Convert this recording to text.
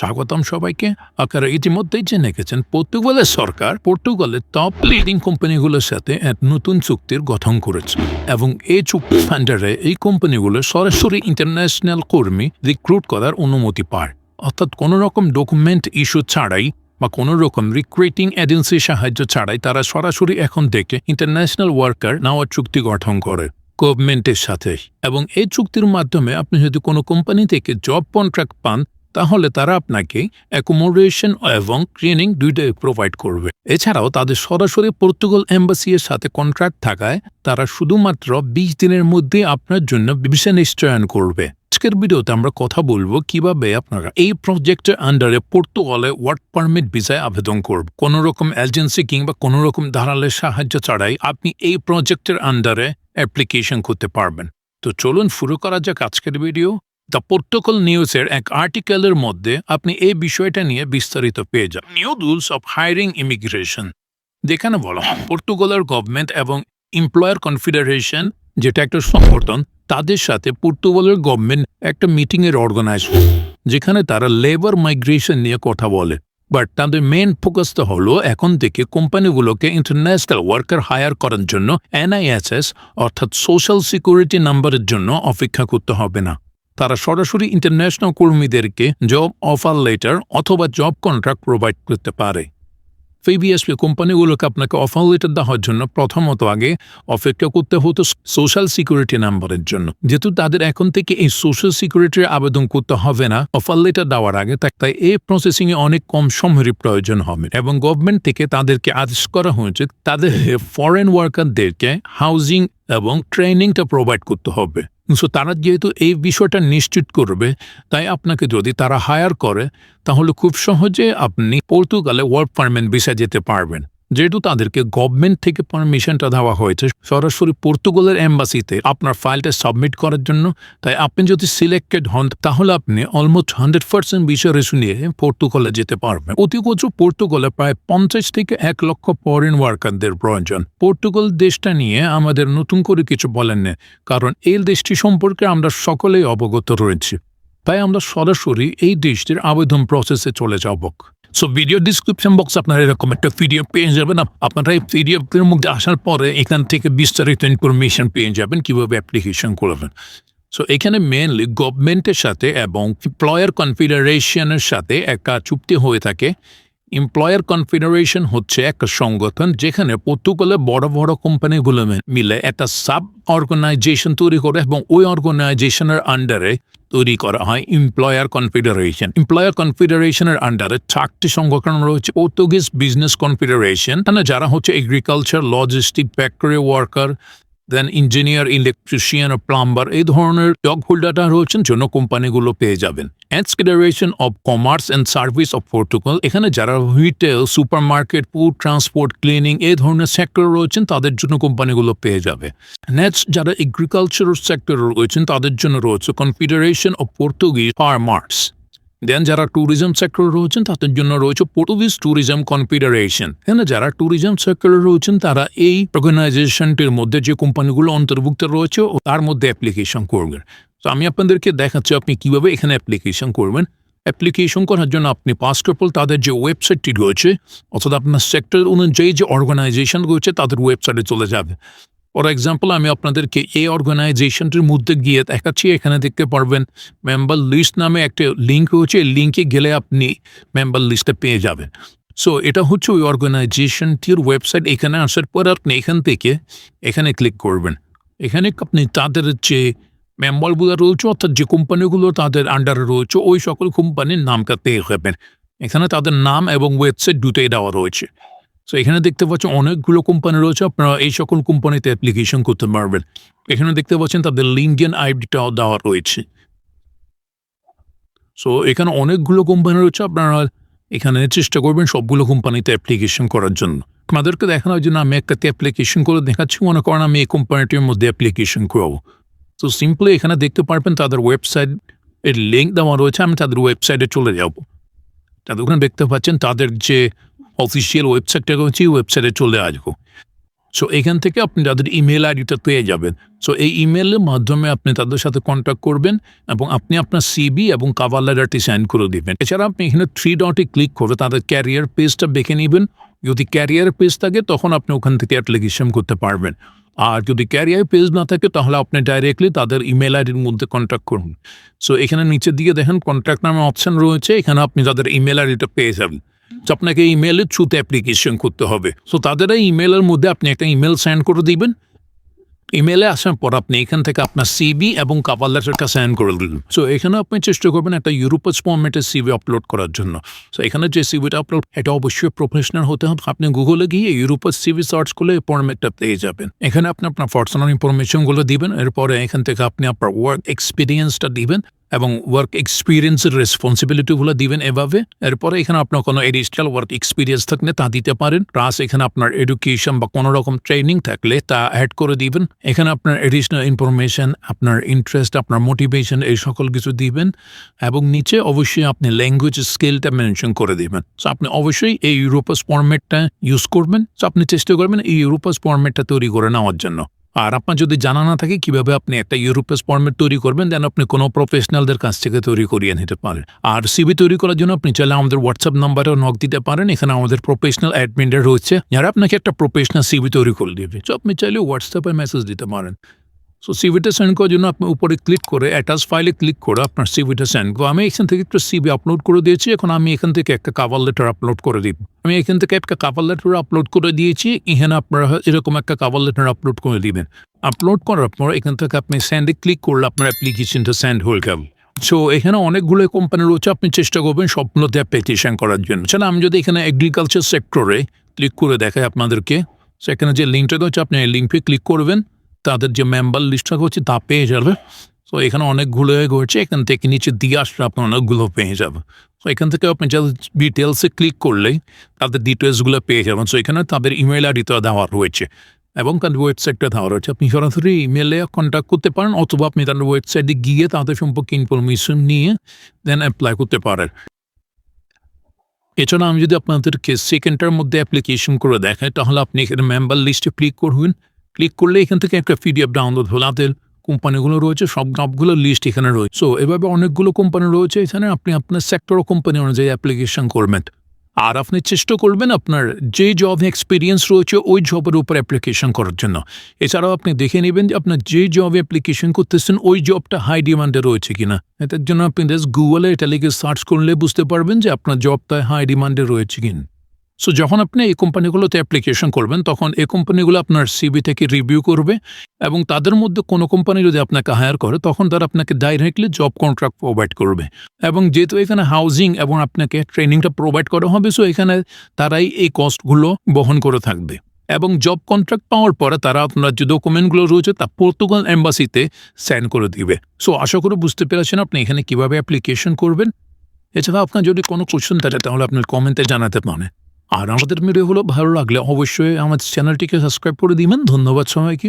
স্বাগতম সবাইকে। আপনারা ইতিমধ্যেই জেনে গেছেন পর্তুগালের সরকার পর্তুগালের টপ লিডিং কোম্পানিগুলোর সাথে এক নতুন চুক্তির গঠন করেছে এবং এই চুক্তির আন্ডারে এই কোম্পানিগুলো সরাসরি ইন্টারন্যাশনাল কর্মী রিক্রুট করার অনুমতি পায়, অর্থাৎ কোনো রকম ডকুমেন্ট ইস্যু ছাড়াই বা কোনো রকম রিক্রুটিং এজেন্সির সাহায্য ছাড়াই তারা সরাসরি এখন থেকে ইন্টারন্যাশনাল ওয়ার্কার নেওয়ার চুক্তি গঠন করে গভর্নমেন্টের সাথে। এবং এই চুক্তির মাধ্যমে আপনি যদি কোনো কোম্পানি থেকে জব কন্ট্রাক্ট পান তাহলে তারা আপনাকে অ্যাকোমোডেশন এবং ট্রেনিং দুইটাই প্রোভাইড করবে। এছাড়াও তাদের সরাসরি পর্তুগাল এম্বাসির সাথে কন্ট্রাক্ট থাকায় তারা শুধুমাত্র 20 দিনের মধ্যে আপনার জন্য ভিসা নিশ্চয়ন করবে। আজকের ভিডিওতে আমরা কথা বলবো কিভাবে আপনারা এই প্রজেক্টের আন্ডারে পর্তুগালে ওয়ার্ক পারমিট ভিসায় আবেদন করবেন। কোনো রকম এজেন্সি কিংবা কোনো রকম দালালের সাহায্য ছাড়াই আপনি এই প্রজেক্টের আন্ডারে অ্যাপ্লিকেশন করতে পারবেন। তো চলুন শুরু করা যাক আজকের ভিডিও। দ্য পর্তুগাল নিউজের এক আর্টিকেলের মধ্যে আপনি এই বিষয়টা নিয়ে বিস্তারিত পেয়ে যান। New rules of hiring immigration, যেখানে বলা হয় পর্তুগালের গভর্নমেন্ট এবং এমপ্লয়ার কনফেডারেশন, যেটা একটা সংগঠন, তাদের সাথে পর্তুগালের গভর্নমেন্ট একটা মিটিংয়ের অর্গানাইজ করে, যেখানে তারা লেবার মাইগ্রেশন নিয়ে কথা বলে। বাট তাদের মেন ফোকাসটা হলো এখন থেকে কোম্পানিগুলোকে ইন্টারন্যাশনাল ওয়ার্কার হায়ার করার জন্য NISS অর্থাৎ সোশ্যাল সিকিউরিটি নাম্বারের জন্য অপেক্ষা করতে হবে না। তারা সরাসরি ইন্টারন্যাশনাল কর্মীদেরকে জব অফার লেটার অথবা জব কন্ট্রাক্ট প্রোভাইড করতে পারে। PBSP কোম্পানিগুলোকে আপনাকে অফার লেটার দেওয়ার জন্য প্রথমত আগে অপেক্ষা করতে হতো সোশ্যাল সিকিউরিটি নাম্বারের জন্য। যেহেতু তাদের এখন থেকে এই সোশ্যাল সিকিউরিটির আবেদন করতে হবে না অফার লেটার দেওয়ার আগে, তাই এই প্রসেসিংয়ে অনেক কম সময়ের প্রয়োজন হবে এবং গভর্নমেন্ট থেকে তাদেরকে আদেশ করা হয়েছে তাদের ফরেন ওয়ার্কারদেরকে হাউজিং এবং ট্রেনিংটা প্রোভাইড করতে হবে। সো তারা যেহেতু এই বিষয়টা নিশ্চিত করবে, তাই আপনাকে যদি তারা হায়ার করে তাহলে খুব সহজে আপনি পর্তুগালে ওয়ার্ক পারমিট ভিসা যেতে পারবেন। যেহেতু তাদেরকে গভর্নমেন্ট থেকে পারমিশনটা দেওয়া হয়েছে সরাসরি পর্তুগালের এম্বাসিতে আপনার ফাইলটা সাবমিট করার জন্য, তাই আপনি যদি সিলেক্টেড হন তাহলে আপনি অলমোস্ট 100% ভিসা রেশু নিয়ে পর্তুগালে যেতে পারবেন। অতিকচ পর্তুগালে প্রায় 50 থেকে 1 লক্ষ ফরেন ওয়ার্কারদের প্রয়োজন। পর্তুগাল দেশটা নিয়ে আমাদের নতুন করে কিছু বলেন না, কারণ এই দেশটি সম্পর্কে আমরা সকলেই অবগত রয়েছি। তাই আমরা সরাসরি এই দেশটির আবেদন প্রসেসে চলে যাব। সো ভিডিও ডিসক্রিপশন বক্স আপনারা এরকম একটা ভিডিও পেয়ে যাবেন। আপনারা এই ভিডিওর মধ্যে আসার পরে এখান থেকে বিস্তারিত ইনফরমেশন পেয়ে যাবেন কীভাবে অ্যাপ্লিকেশন করবেন। সো এখানে মেনলি গভর্নমেন্টের সাথে এবং এমপ্লয়ার কনফেডারেশনের সাথে একটা চুক্তি হয়ে থাকে। এমপ্লয়ার কনফেডারেশন হচ্ছে একটা সংগঠন যেখানে পর্তুগালে বড় বড় কোম্পানিগুলো মিলে একটা সাব অর্গানাইজেশন তৈরি করে এবং ওই অর্গানাইজেশনের আন্ডারে তৈরি করা হয় এমপ্লয়ার কনফেডারেশন। এমপ্লয়ার কনফেডারেশনের আন্ডারে 4টি সংগঠন রয়েছে। পর্তুগিজ বিজনেস কনফেডারেশন, যারা হচ্ছে এগ্রিকালচার, লজিস্টিক, ফ্যাক্টরি ওয়ার্কার, দেন ইঞ্জিনিয়ার, ইলেকট্রিশিয়ান ও প্লাম্বার, এই ধরনের জব হোল্ডাররা রয়েছেন জন্য কোম্পানিগুলো পেয়ে যাবেন। Federation of commerce and service of Portugal, এখানে যারা retail, super market, food, transport, cleaning এই ধরনের সেক্টর রয়েছেন তাদের জন্য কোম্পানিগুলো পেয়ে যাবে। নেক্সট যারা এগ্রিকালচার সেক্টর রয়েছেন তাদের জন্য রয়েছে কনফেডারেশন অব পর্তুগিজ ফার্মার্স। দেন যারা ট্যুরিজম সেক্টরে রয়েছেন তাদের জন্য রয়েছে পর্তুগিজ ট্যুরিজম কনফেডারেশন। যারা ট্যুরিজম সেক্টরে রয়েছেন তারা এই অর্গানাইজেশনটির মধ্যে যে কোম্পানিগুলো অন্তর্ভুক্ত রয়েছে তার মধ্যে অ্যাপ্লিকেশন করবেন। তো আমি আপনাদেরকে দেখাচ্ছি আপনি কীভাবে এখানে অ্যাপ্লিকেশন করবেন। অ্যাপ্লিকেশন করার জন্য আপনি ফার্স্ট অফ অল তাদের যে ওয়েবসাইটটি রয়েছে অর্থাৎ আপনার সেক্টর অনুযায়ী যে অর্গানাইজেশন রয়েছে তাদের ওয়েবসাইটে চলে যাবে। ফর এক্সাম্পল আমি আপনাদেরকে এই অর্গানাইজেশনটির মধ্যে গিয়ে দেখাচ্ছি। এখানে দেখতে পারবেন মেম্বার লিস্ট নামে একটা লিঙ্ক রয়েছে, এই লিঙ্কে গেলে আপনি মেম্বার লিস্টে পেয়ে যাবেন। সো এটা হচ্ছে ওই অর্গানাইজেশনটির ওয়েবসাইট। এখানে আসার পর আপনি এখান থেকে এখানে ক্লিক করবেন। এখানে আপনি তাদের যে মেম্বারগুলো রয়েছে অর্থাৎ যে কোম্পানিগুলো তাদের আন্ডারে রয়েছে ওই সকল কোম্পানির নামটা পেয়ে যাবেন। এখানে তাদের নাম এবং ওয়েবসাইট দুটোই দেওয়া রয়েছে। সো এখানে দেখতে পাচ্ছেন অনেকগুলো কোম্পানি রয়েছে, আপনারা এই সকল কোম্পানিতে অ্যাপ্লিকেশন করতে পারবেন। এখানে দেখতে পাচ্ছেন তাদের লিঙ্কডিন আইডিটাও দেওয়া রয়েছে। সো এখানে অনেকগুলো কোম্পানি রয়েছে, আপনারা এখানে চেষ্টা করবেন সবগুলো কোম্পানিতে অ্যাপ্লিকেশন করার জন্য। আপনাদেরকে দেখানোর জন্য আমি একটাতে অ্যাপ্লিকেশন করে দেখাচ্ছি। মনে করেন আমি এই কোম্পানিটির মধ্যে অ্যাপ্লিকেশন করবো। তো সিম্পলি এখানে দেখতে পারবেন তাদের ওয়েবসাইট এর লিঙ্ক দেওয়া রয়েছে। আমি তাদের ওয়েবসাইটে চলে যাব। তাদের ওখানে দেখতে পাচ্ছেন তাদের যে অফিসিয়াল ওয়েবসাইটটা রয়েছে ওয়েবসাইটে চলে আসবো। সো এখান থেকে আপনি তাদের ইমেল আইডিটা পেয়ে যাবেন। সো এই ইমেলের মাধ্যমে আপনি তাদের সাথে কন্ট্যাক্ট করবেন এবং আপনি আপনার সিভি এবং কাভার লেটারটি সেন্ড করে দিবেন। এছাড়া আপনি এখানে 3 ডটে ক্লিক করে তাদের ক্যারিয়ার পেজটা দেখে নেবেন। যদি ক্যারিয়ার পেজ থাকে তখন আপনি ওখান থেকে অ্যাপ্লিকেশন করতে পারবেন। আর যদি ক্যারিয়ার পেজ না থাকে তাহলে আপনি ডাইরেক্টলি তাদের ইমেল আইডির মধ্যে কন্ট্যাক্ট করুন। সো এখানে নিচের দিকে দেখেন কন্ট্যাক্ট নামে অপশন রয়েছে, এখানে আপনি তাদের ইমেল আইডিটা পেয়ে যাবেন। তো আপনাকে ইমেলের থ্রুতে অ্যাপ্লিকেশন করতে হবে। সো তাদের এই ইমেলের মধ্যে আপনি একটা ইমেল সেন্ড করে দিবেন। ইমেলে আসার পর আপনি এখান থেকে আপনার সিভি এবং কাভার লেটারটা সেন্ড করে দিন। সো এখানে আপনি চেষ্টা করবেন একটা ইউরোপাস ফরম্যাটের সিভি আপলোড করার জন্য। সো এখানে যে সিভিটা আপলোড এটা অবশ্যই প্রফেশনাল হতে হবে। আপনি গুগলে গিয়ে ইউরোপাস সিভি সার্চ করলে এই ফরম্যাটটা পেয়ে যাবেন। এখানে আপনি আপনার পার্সোনাল ইনফরমেশনগুলো দিবেন, এরপরে এখান থেকে আপনি আপনার ওয়ার্ক এক্সপিরিয়েন্সটা দিবেন এবং ওয়ার্ক এক্সপিরিয়েন্সের রেসপন্সিবিলিটিগুলো দিবেন এভাবে। এরপরে এখানে আপনার কোনো এডিশনাল ওয়ার্ক এক্সপিরিয়েন্স থাকলে তা দিতে পারেন, প্লাস এখানে আপনার এডুকেশন বা কোনো রকম ট্রেনিং থাকলে তা অ্যাড করে দিবেন। এখানে আপনার এডিশনাল ইনফরমেশন, আপনার ইন্টারেস্ট, আপনার মোটিভেশন এই সকল কিছু দিবেন এবং নিচে অবশ্যই আপনি ল্যাঙ্গুয়েজ স্কিলটা মেনশন করে দিবেন। সো আপনি অবশ্যই এই ইউরোপাস ফরম্যাটটা ইউজ করবেন। সো আপনি চেষ্টা করবেন এই ইউরোপাস ফরম্যাটটা তৈরি করে নেওয়ার জন্য। আর আপনার যদি জানা না থাকে কিভাবে আপনি একটা ইউরোপাস ফরম্যাট তৈরি করবেন, দেন আপনি কোনো প্রফেশনালদের কাছ থেকে তৈরি করিয়ে নিতে পারেন। আর সিভি তৈরি করার জন্য আপনি চাইলে আমাদের হোয়াটসঅ্যাপ নাম্বারেও নক দিতে পারেন। এখানে আমাদের প্রফেশনাল অ্যাডমিনরা রয়েছে যারা আপনাকে একটা প্রফেশনাল সিভি তৈরি করে দেবে। সো আপনি চাইলে হোয়াটসঅ্যাপে মেসেজ দিতে পারেন। সো সিভিটা সেন্ড করার জন্য আপনি উপরে ক্লিক করে অ্যাটাচ ফাইলে ক্লিক করে আপনার সিভিটা সেন্ড করবো। আমি এখান থেকে একটা সিভি আপলোড করে দিয়েছি, এখন আমি এখান থেকে একটা কাভার লেটার আপলোড করে দিব। আমি এখান থেকে একটা কাভার লেটার আপলোড করে দিয়েছি, এখানে আপনারা এরকম একটা কাভার লেটার আপলোড করে দিবেন। আপলোড করার পর এখান থেকে আপনি সেন্ডে ক্লিক করলে আপনার অ্যাপ্লিকেশনটা সেন্ড হয়ে যাবে। সো এখানে অনেকগুলো কোম্পানি রয়েছে, আপনি চেষ্টা করবেন সবগুলোতে অ্যাপ্লিকেশন করার জন্য। সেটা আমি যদি এখানে এগ্রিকালচার সেক্টরে ক্লিক করে দেখাই আপনাদেরকে, সেখানে যে লিঙ্কটা হচ্ছে আপনি এই লিঙ্কে ক্লিক করবেন, তাদের যে মেম্বার লিস্টটা হচ্ছে তা পেয়ে যাবে। সো এখানে অনেকগুলো হচ্ছে, এখান থেকে নিচে দিয়ে আসলে আপনার অনেকগুলো পেয়ে যাবে। সো এখান থেকে আপনি যাদের ডিটেলসে ক্লিক করলেই তাদের ডিটেলসগুলো পেয়ে যাবেন। সো এখানে তাদের ইমেল আইডিটা দেওয়া রয়েছে এবং তাদের ওয়েবসাইটটা দেওয়া রয়েছে। আপনি সরাসরি ইমেলে কন্ট্যাক্ট করতে পারেন অথবা আপনি তাদের ওয়েবসাইটে গিয়ে তাদের সম্পর্কে ইনফরমেশন নিয়ে দেন অ্যাপ্লাই করতে পারেন। এছাড়া আমি যদি আপনাদেরকে সেকেন্ডটার মধ্যে অ্যাপ্লিকেশন করে দেখাই, তাহলে আপনি এখানে মেম্বার লিস্টে ক্লিক করবেন। ক্লিক করলে এখান থেকে একটা পিডিএফ ডাউনলোড হলো, তাদের কোম্পানিগুলো রয়েছে, সবগুলো লিস্ট এখানে রয়েছে। সো এভাবে অনেকগুলো কোম্পানি রয়েছে, এখানে আপনি আপনার সেক্টর ও কোম্পানি অনুযায়ী অ্যাপ্লিকেশন করবেন। আর আপনি চেষ্টা করবেন আপনার যে জব এক্সপিরিয়েন্স রয়েছে ওই জবের উপর অ্যাপ্লিকেশন করার জন্য। এছাড়াও আপনি দেখে নেবেন যে আপনার যে জবে অ্যাপ্লিকেশন করতেছেন ওই জবটা হাই ডিমান্ডে রয়েছে কিনা। এটার জন্য আপনি জাস্ট গুগলে এটা লিখে সার্চ করলে বুঝতে পারবেন যে আপনার জবটা হাই ডিমান্ডে রয়েছে কিনা। সো যখন আপনি এই কোম্পানিগুলোতে অ্যাপ্লিকেশন করবেন তখন এই কোম্পানিগুলো আপনার সিভি থেকে রিভিউ করবে এবং তাদের মধ্যে কোনো কোম্পানি যদি আপনাকে হায়ার করে তখন তারা আপনাকে ডাইরেক্টলি জব কন্ট্রাক্ট প্রোভাইড করবে। এবং যেহেতু এখানে হাউজিং এবং আপনাকে ট্রেনিংটা প্রোভাইড করা হবে, সো এখানে তারাই এই কস্টগুলো বহন করে থাকবে। এবং জব কন্ট্রাক্ট পাওয়ার পরে তারা আপনার যে ডকুমেন্টগুলো রয়েছে তা পর্তুগাল এম্বাসিতে সেন্ড করে দিবে। সো আশা করে বুঝতে পেরেছেন আপনি এখানে কীভাবে অ্যাপ্লিকেশন করবেন। এছাড়া আপনার যদি কোনো কোশ্চেন থাকে তাহলে আপনার কমেন্টে জানাতে পারেন। আর আমাদের ভিডিওগুলো ভালো লাগলে অবশ্যই আমাদের চ্যানেলটিকে সাবস্ক্রাইব করে দিবেন। ধন্যবাদ সবাইকে।